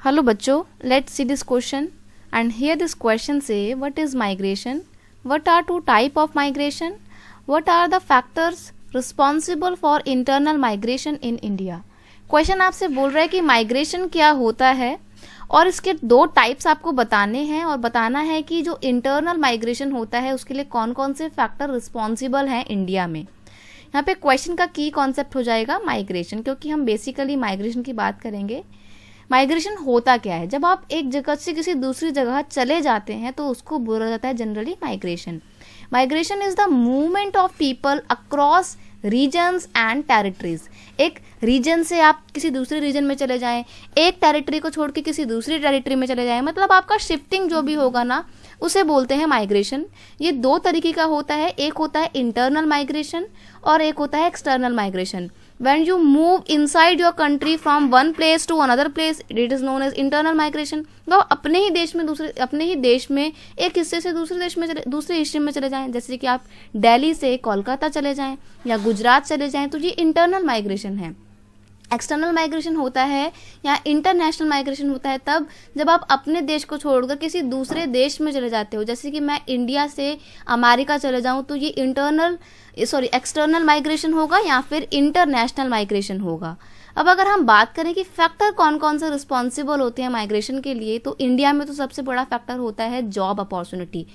Hello बच्चों, let's see this question and here this question say what is migration, what are two type of migration, what are the factors responsible for internal migration in India। Question आपसे बोल रहा है कि migration क्या होता है और इसके दो टाइप्स आपको बताने हैं और बताना है कि जो इंटरनल माइग्रेशन होता है उसके लिए कौन कौन से फैक्टर रिस्पॉन्सिबल हैं इंडिया में। यहाँ पे क्वेश्चन का की कॉन्सेप्ट हो जाएगा माइग्रेशन, क्योंकि हम बेसिकली माइग्रेशन की बात करेंगे। माइग्रेशन होता क्या है? जब आप एक जगह से किसी दूसरी जगह चले जाते हैं तो उसको बोला जाता है generally migration. Migration is the movement of people across regions and territories. एक रीजन से आप किसी दूसरे रीजन में चले जाएं, एक टेरिटरी को छोड़ के किसी दूसरी टेरिटरी में चले जाएं, मतलब आपका शिफ्टिंग जो भी होगा ना उसे बोलते हैं माइग्रेशन। ये दो तरीके का होता है, एक होता है इंटरनल माइग्रेशन और एक होता है external migration. When you move inside your country from one place to another place, it is known as internal migration। तो अपने ही देश में एक हिस्से से दूसरे हिस्से में चले जाएं, जैसे कि आप दिल्ली से कोलकाता चले जाएं या गुजरात चले जाएं, तो ये इंटरनल माइग्रेशन है। एक्सटर्नल माइग्रेशन होता है या इंटरनेशनल माइग्रेशन होता है तब जब आप अपने देश को छोड़कर किसी दूसरे देश में चले जाते हो। जैसे कि मैं इंडिया से अमेरिका चले जाऊं तो ये एक्सटर्नल माइग्रेशन होगा या फिर इंटरनेशनल माइग्रेशन होगा। अब अगर हम बात करें कि फैक्टर कौन कौन से रिस्पॉन्सिबल होते हैं माइग्रेशन के लिए, तो इंडिया में तो सबसे बड़ा फैक्टर होता है जॉब अपॉर्चुनिटी।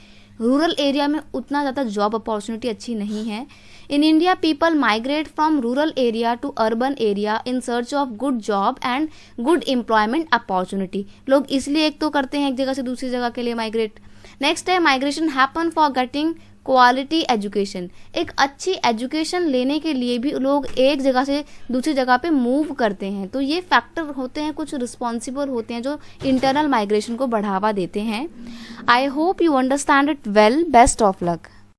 रूरल एरिया में उतना ज़्यादा जॉब अपॉर्चुनिटी अच्छी नहीं है। In India people migrate from rural area to urban area in search of good job and good employment opportunity. लोग इसलिए एक तो करते हैं एक जगह से दूसरी जगह के लिए माइग्रेट। नेक्स्ट है migration happen for getting quality education. एक अच्छी एजुकेशन लेने के लिए भी लोग एक जगह से दूसरी जगह पे मूव करते हैं। तो ये फैक्टर होते हैं, कुछ रिस्पॉन्सिबल होते हैं जो इंटरनल माइग्रेशन को बढ़ावा देते हैं। I hope you understand it well. Best of luck.